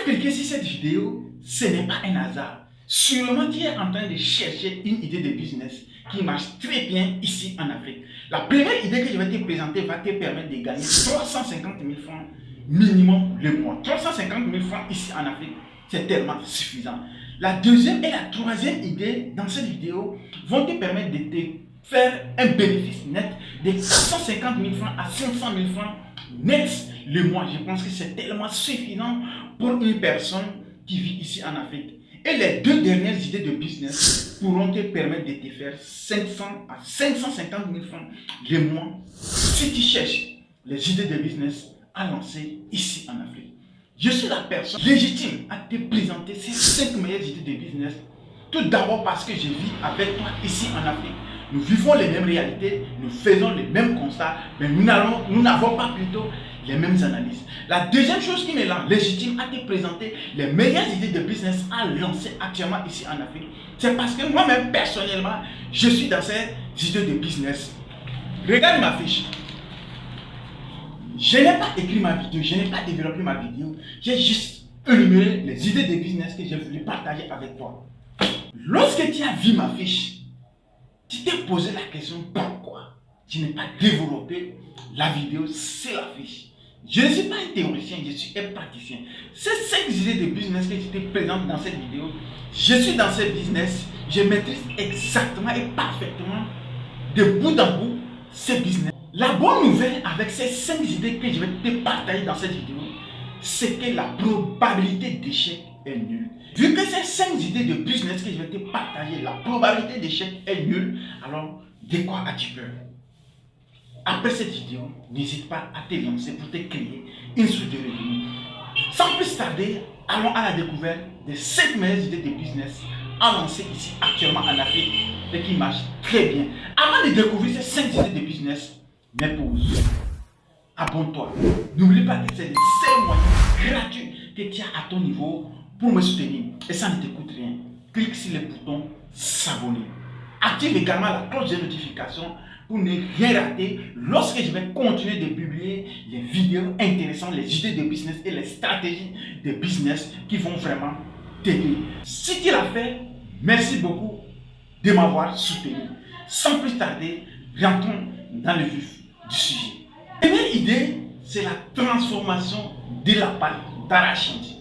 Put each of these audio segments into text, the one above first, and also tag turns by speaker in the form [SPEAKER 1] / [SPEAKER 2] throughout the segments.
[SPEAKER 1] cliqué sur cette vidéo, ce n'est pas un hasard. Sûrement tu es en train de chercher une idée de business qui marche très bien ici en Afrique. La première idée que je vais te présenter va te permettre de gagner 350 000 francs minimum le mois. 350 000 francs ici en Afrique, c'est tellement suffisant. La deuxième et la troisième idée dans cette vidéo vont te permettre de te faire un bénéfice net de 450 000 francs à 500 000 francs net le mois. Je pense que c'est tellement suffisant pour une personne qui vit ici en Afrique. Et les deux dernières idées de business pourront te permettre de te faire 500 à 550 000 francs le mois si tu cherches les idées de business à lancer ici en Afrique. Je suis la personne légitime à te présenter ces 5 meilleures idées de business. Tout d'abord parce que je vis avec toi ici en Afrique. Nous vivons les mêmes réalités, nous faisons les mêmes constats, mais nous n'avons pas plutôt les mêmes analyses. La deuxième chose qui me rend légitime à te présenter les meilleures idées de business à lancer actuellement ici en Afrique, c'est parce que moi-même personnellement, je suis dans ces idées de business. Regarde ma fiche. Je n'ai pas écrit ma vidéo, je n'ai pas développé ma vidéo, j'ai juste énuméré les idées de business que j'ai voulu partager avec toi. Lorsque tu as vu ma fiche, tu t'es posé la question pourquoi je n'ai pas développé la vidéo sur la fiche. Je ne suis pas un théoricien, je suis un praticien. Ces 5 idées de business que je te présente dans cette vidéo, je suis dans ce business, je maîtrise exactement et parfaitement de bout en bout ce business. La bonne nouvelle avec ces 5 idées que je vais te partager dans cette vidéo, c'est que la probabilité d'échec est nulle. Vu que ces 5 idées de business que je vais te partager, la probabilité d'échec est nulle, alors de quoi as-tu peur? Après cette vidéo, n'hésite pas à te lancer pour te créer une source de revenus. Sans plus tarder, allons à la découverte des 5 meilleures idées de business à lancer ici actuellement en Afrique et qui marchent très bien. Avant de découvrir ces 5 idées de business, mais pause. Abonne-toi. N'oublie pas que c'est le seul moyen gratuit que tu as à ton niveau pour me soutenir. Et ça ne te coûte rien. Clique sur le bouton s'abonner. Active également la cloche de notification pour ne rien rater lorsque je vais continuer de publier les vidéos intéressantes, les idées de business et les stratégies de business qui vont vraiment t'aider. Si tu l'as fait, merci beaucoup de m'avoir soutenu. Sans plus tarder, rentrons dans le vif du sujet. La première idée, c'est la transformation de la pâte d'arachide.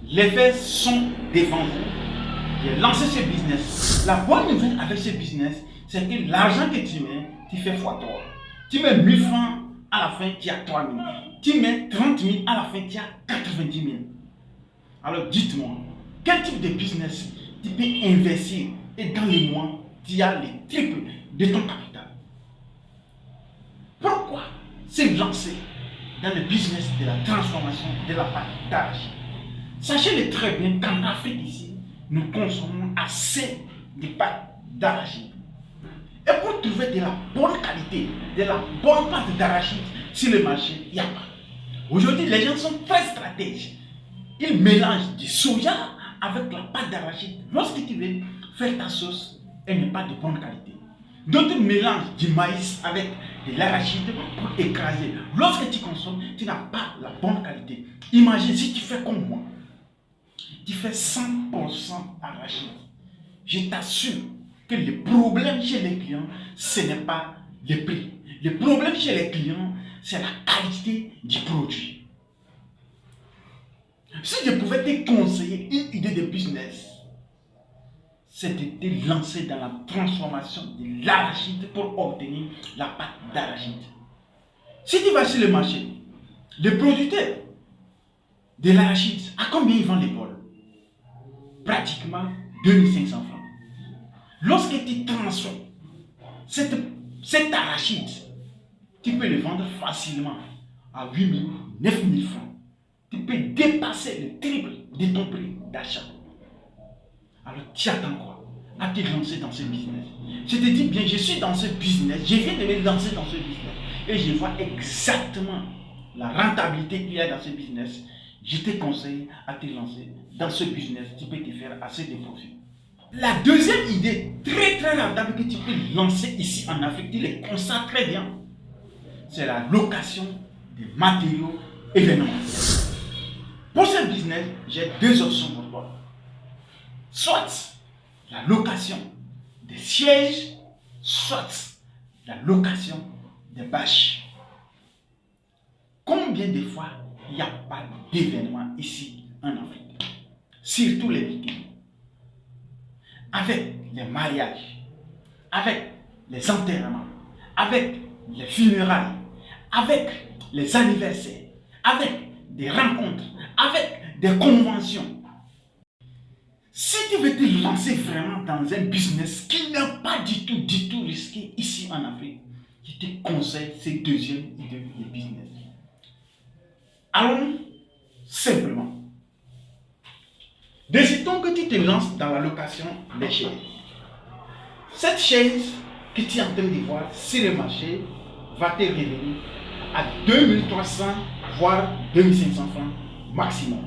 [SPEAKER 1] Les faits sont devant vous. J'ai lancé ce business. La bonne nouvelle avec ce business, c'est que l'argent que tu mets, tu fais x3. Tu mets 1000 francs, à la fin, tu as 3000. Tu mets 30 000, à la fin, tu as 90 000. Alors dites-moi, quel type de business tu peux investir et dans les mois, tu as le triple de ton capital? Pourquoi se lancer dans le business de la transformation de la pâte d'arachide? Sachez-le très bien qu'en Afrique ici, nous consommons assez de pâte d'arachide. Et pour trouver de la bonne qualité, de la bonne pâte d'arachide sur le marché, il n'y a pas. Aujourd'hui, les gens sont très stratèges. Ils mélangent du soja avec la pâte d'arachide. Lorsque tu veux faire ta sauce, elle n'est pas de bonne qualité. D'autres mélangent du maïs avec de l'arachide pour écraser. Lorsque tu consommes, tu n'as pas la bonne qualité. Imagine si tu fais comme moi. Tu fais 100% arachide. Je t'assure que le problème chez les clients, ce n'est pas le prix. Le problème chez les clients, c'est la qualité du produit. Si je pouvais te conseiller une idée de business, c'est de te lancer dans la transformation de l'arachide pour obtenir la pâte d'arachide. Si tu vas sur le marché, le producteur de l'arachide, à combien il vend les bols? Pratiquement 2500 francs. Lorsque tu transformes cet arachide, tu peux le vendre facilement à 8000, 9000 francs. Tu peux dépasser le triple de ton prix d'achat. Alors tu attends quoi? À te lancer dans ce business. Je te dis bien, je suis dans ce business, je viens de me lancer dans ce business et je vois exactement la rentabilité qu'il y a dans ce business. Je te conseille à te lancer dans ce business, tu peux te faire assez de profit. La deuxième idée très rentable que tu peux lancer ici en Afrique, tu le constates très bien, c'est la location des matériaux événementiels. Pour ce business, j'ai deux options pour toi. Soit la location des sièges, soit la location des bâches. Combien de fois il n'y a pas d'événements ici en Afrique, surtout les week-ends, avec les mariages, avec les enterrements, avec les funérailles, avec les anniversaires, avec des rencontres, avec des conventions. Si tu veux te lancer vraiment dans un business qui n'est pas du tout risqué ici en Afrique, je te conseille ces deuxièmes idées de business. Allons simplement. Décidons que tu te lances dans la location des chaises. Cette chaise que tu es en train de voir sur le marché va te revenir à 2300 voire 2500 francs maximum.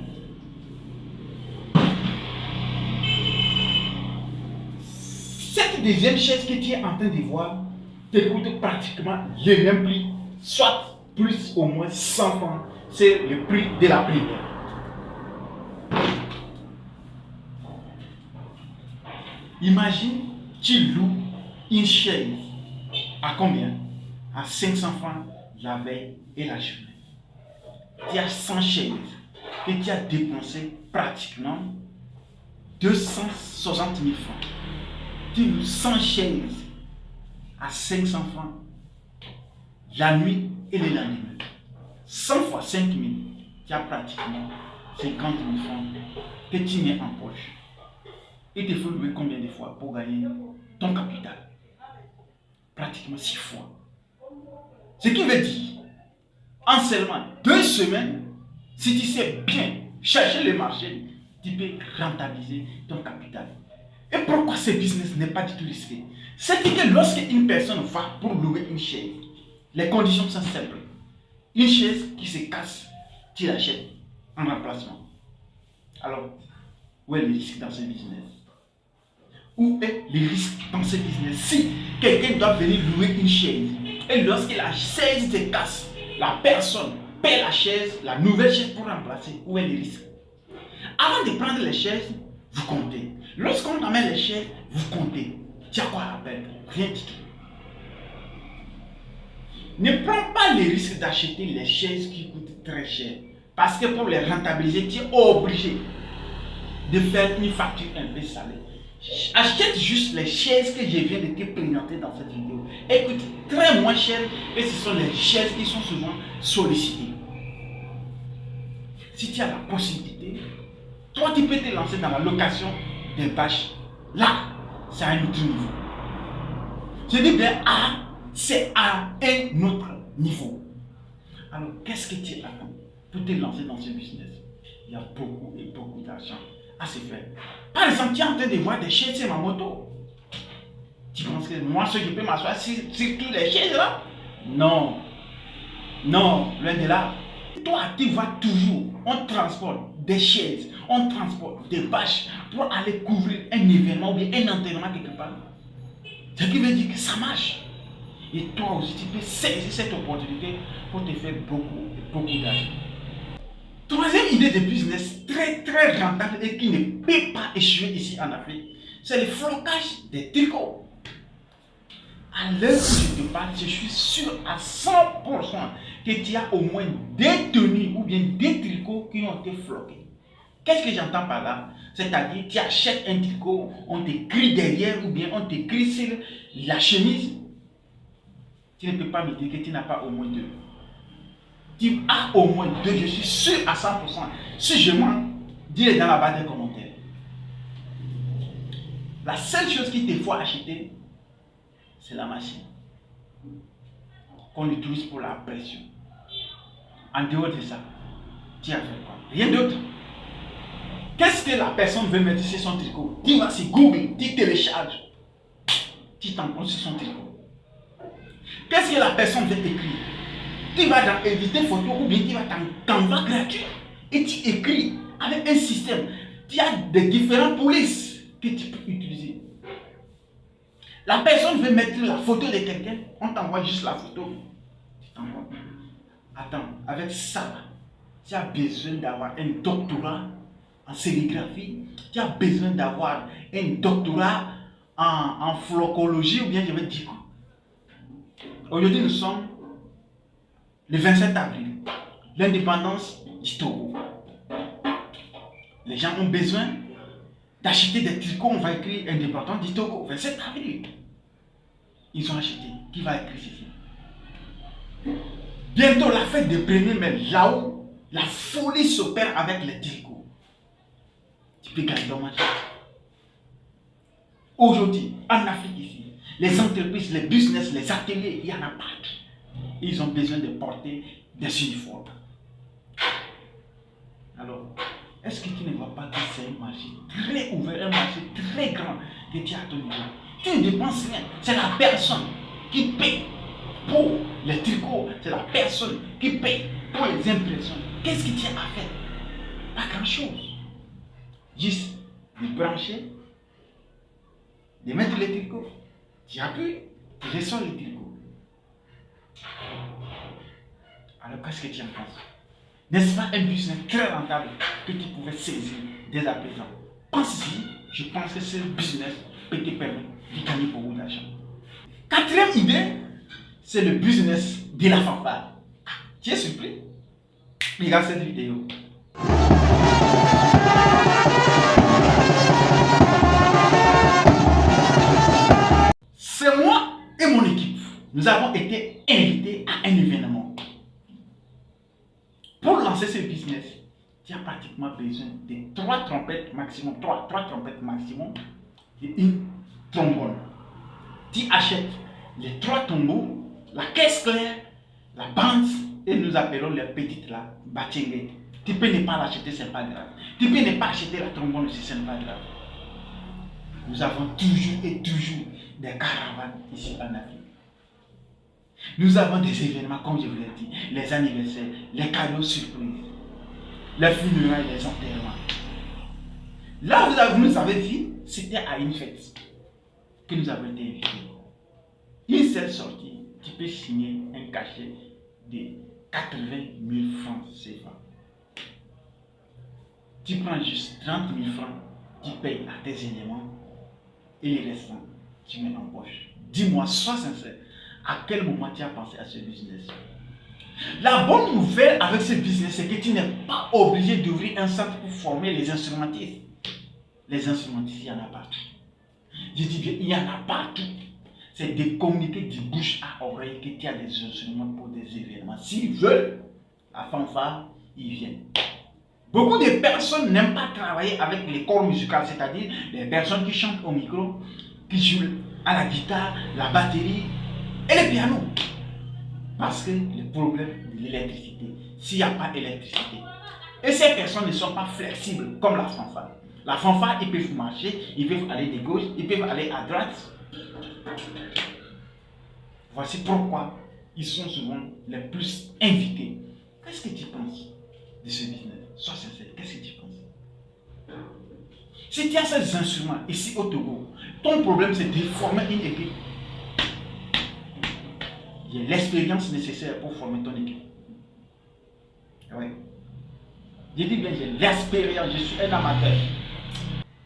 [SPEAKER 1] Cette deuxième chaise que tu es en train de voir te coûte pratiquement le même prix, soit plus ou moins 100 francs. C'est le prix de la première. Imagine, tu loues une chaise à combien? À 500 francs la veille et la journée. Tu as 100 chaises et tu as dépensé pratiquement 260 000 francs. Tu loues 100 chaises à 500 francs la nuit et le lendemain. 100 fois 5 000, tu as pratiquement 50 000 francs que tu mets en poche. Il te faut louer combien de fois pour gagner ton capital? Pratiquement 6 fois. Ce qui veut dire, en seulement 2 semaines, si tu sais bien chercher le marché, tu peux rentabiliser ton capital. Et pourquoi ce business n'est pas du tout risqué? C'est que lorsque une personne va pour louer une chaise, les conditions sont simples. Une chaise qui se casse, tu l'achètes en remplacement. Alors, où est le risque dans ce business? Où est le risque dans ce business? Si quelqu'un doit venir louer une chaise, et lorsque la chaise se casse, la personne paie la chaise, la nouvelle chaise pour remplacer, où est le risque? Avant de prendre les chaises, vous comptez. Lorsqu'on amène les chaises, vous comptez. Tu as quoi à perdre? Rien du tout. Ne prends pas le risque d'acheter les chaises qui coûtent très cher. Parce que pour les rentabiliser, tu es obligé de faire une facture un peu salée. Achète juste les chaises que je viens de te présenter dans cette vidéo. Elles coûtent très moins cher et ce sont les chaises qui sont souvent sollicitées. Si tu as la possibilité, toi tu peux te lancer dans la location des bâches. Là, c'est à un autre niveau. Je dis bien c'est à un autre niveau. Alors, qu'est-ce que tu attends pour te lancer dans ce business? Il y a beaucoup et beaucoup d'argent à se faire. Par exemple, tu es en train de voir des chaises sur ma moto. Tu penses que moi, je peux m'asseoir sur toutes les chaises là? Non. Non, loin de là. Toi, tu vois toujours, on transporte des chaises, on transporte des bâches pour aller couvrir un événement ou bien un enterrement quelque part. Ce qui veut dire que ça marche. Et toi aussi, tu peux saisir cette opportunité pour te faire beaucoup d'argent. Troisième idée de business très rentable et qui ne peut pas échouer ici en Afrique, c'est le flocage des tricots. À l'heure où je te parle, je suis sûr à 100% que tu as au moins des tenues ou bien des tricots qui ont été floqués. Qu'est-ce que j'entends par là? C'est-à-dire, tu achètes un tricot, on t'écrit derrière ou bien on t'écrit sur la chemise. Tu ne peux pas me dire que tu n'as pas au moins 2. Tu as au moins 2, je suis sûr à 100%. Si je mens, dis-le dans la barre des commentaires. La seule chose qu'il te faut acheter, c'est la machine qu'on utilise pour la pression. En dehors de ça, tu as fait quoi? Rien d'autre. Qu'est-ce que la personne veut mettre sur son tricot? Tu vas sur Google, tu télécharges, tu t'envoies sur son tricot. Qu'est-ce que la personne veut écrire? Tu vas dans éditer photo ou bien tu vas dans Canva gratuit et tu écris avec un système. Tu as des différentes polices que tu peux utiliser. La personne veut mettre la photo de quelqu'un, on t'envoie juste la photo. Tu t'envoies. Attends, avec ça, tu as besoin d'avoir un doctorat en sérigraphie, tu as besoin d'avoir un doctorat en flocologie, ou bien je vais dire quoi. Aujourd'hui, nous sommes le 27 avril, l'indépendance du Togo. Les gens ont besoin d'acheter des tricots, on va écrire indépendance du Togo, 27 avril. Ils ont acheté. Qui va écrire ceci? Bientôt la fête de 1er mai, là où la folie s'opère avec les tricots. Tu peux gagner ton marché. Aujourd'hui, en Afrique ici, les entreprises, les business, les ateliers, il y en a partout. Ils ont besoin de porter des uniformes. Alors, est-ce que tu ne vois pas que c'est un marché très ouvert, un marché très grand que tu as à ton niveau? Tu ne dépenses rien. C'est la personne qui paye pour les tricots. C'est la personne qui paye pour les impressions. Qu'est-ce que tu as à faire? Pas grand-chose. Juste de brancher, de mettre les tricots. Tu appuies, tu ressors les tricots. Alors, qu'est-ce que tu en penses? N'est-ce pas un business très rentable que tu pouvais saisir dès à présent? Pense-y, je pense que ce business peut te permettre de gagner beaucoup d'argent. Quatrième idée, c'est le business de la fanfare. Tu es surpris? Regarde cette vidéo. C'est moi et mon équipe. Nous avons été invités à un événement. Pour lancer ce business, tu as pratiquement besoin de 3 trompettes maximum, 3 trompettes maximum et une trombone. Tu achètes les 3 tambours, la caisse claire, la bande et nous appelons les petites là, batchengue. Tu peux ne pas l'acheter, c'est pas grave. Tu peux ne pas acheter la trombone aussi, c'est pas grave. Nous avons toujours et toujours des caravanes ici en Afrique. Nous avons des événements, comme je vous l'ai dit, les anniversaires, les cadeaux surprises, les funérailles, les enterrements. Là où vous nous avez vu, c'était à une fête que nous avons été invités. Une seule sortie, tu peux signer un cachet de 80 000 francs CFA. Tu prends juste 30 000 francs, tu payes à tes éléments et les restants, tu mets en poche. Dis-moi, sois sincère. À quel moment tu as pensé à ce business? La bonne nouvelle avec ce business, c'est que tu n'es pas obligé d'ouvrir un centre pour former les instrumentistes. Les instrumentistes, il y en a partout. Je dis bien, il y en a partout. C'est de communiquer du bouche à oreille que tu as des instruments pour des événements. S'ils veulent, la fanfare, ils viennent. Beaucoup de personnes n'aiment pas travailler avec les corps musicaux, c'est-à-dire les personnes qui chantent au micro, qui jouent à la guitare, la batterie, et le piano. Parce que le problème de l'électricité, s'il n'y a pas d'électricité, et ces personnes ne sont pas flexibles comme la fanfare. La fanfare, ils peuvent marcher, ils peuvent aller de gauche, ils peuvent aller à droite. Voici pourquoi ils sont souvent les plus invités. Qu'est-ce que tu penses de ce business? Sois sincère, qu'est-ce que tu penses? Si tu as ces instruments ici au Togo, ton problème c'est de former une équipe. Il y a l'expérience nécessaire pour former ton équipe. Oui. Je dis bien, j'ai l'expérience, je suis un amateur.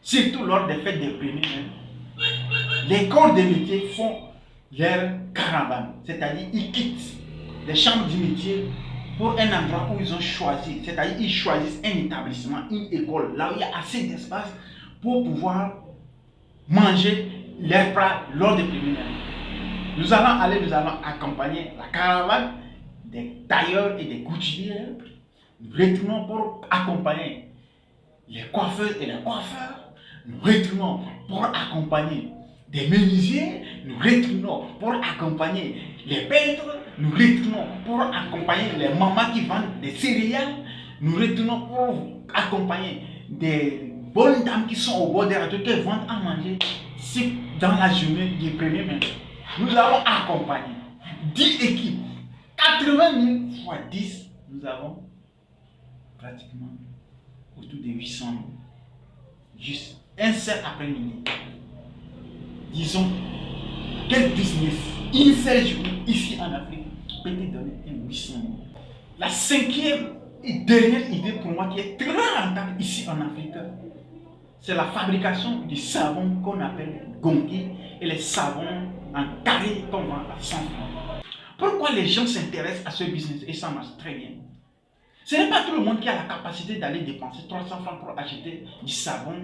[SPEAKER 1] Surtout lors des fêtes des premiers. Les corps de métier font leur caravane. C'est-à-dire, ils quittent les chambres du métier pour un endroit où ils ont choisi. C'est-à-dire, ils choisissent un établissement, une école, là où il y a assez d'espace pour pouvoir manger leurs plats lors des premiers. Nous allons accompagner la caravane des tailleurs et des couturiers. Nous retournons pour accompagner les coiffeurs et les coiffeurs. Nous retournons pour accompagner des menuisiers. Nous retournons pour accompagner les peintres. Nous retournons pour accompagner les mamans qui vendent des céréales. Nous retournons pour accompagner des bonnes dames qui sont au bord des radios qui vendent à manger. Si dans la journée du 1er mai, nous avons accompagné 10 équipes, 80 000 fois 10, nous avons pratiquement autour de 800 000. Juste un seul après-midi. Disons, quel business, une seule journée ici en Afrique, peut te donner un 800 000. La cinquième une dernière idée pour moi qui est très rentable ici en Afrique, c'est la fabrication du savon qu'on appelle gonki et les savons en carré qu'on vend à 100 francs. Pourquoi les gens s'intéressent à ce business et ça marche très bien? Ce n'est pas tout le monde qui a la capacité d'aller dépenser 300 francs pour acheter du savon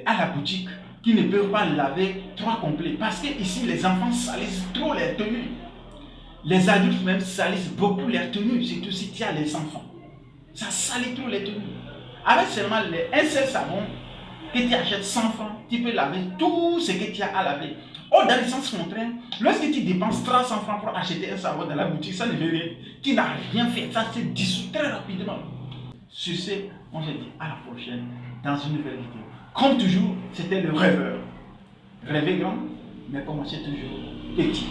[SPEAKER 1] à la boutique, qui ne peuvent pas laver 3 complets. Parce que ici, les enfants salissent trop les tenues. Les adultes même salissent beaucoup les tenues, surtout si tu as les enfants. Ça salit trop les tenues. Avec seulement un seul savon que tu achètes 100 francs, tu peux laver tout ce que tu as à laver. Or, dans le sens contraire, lorsque tu dépenses 300 francs pour acheter un savon dans la boutique, ça ne veut rien. Tu n'as rien fait, ça se dissout très rapidement. Sur ce, on se dit à la prochaine dans une nouvelle vidéo. Comme toujours, c'était le rêveur. Rêver grand, mais commencez toujours petit.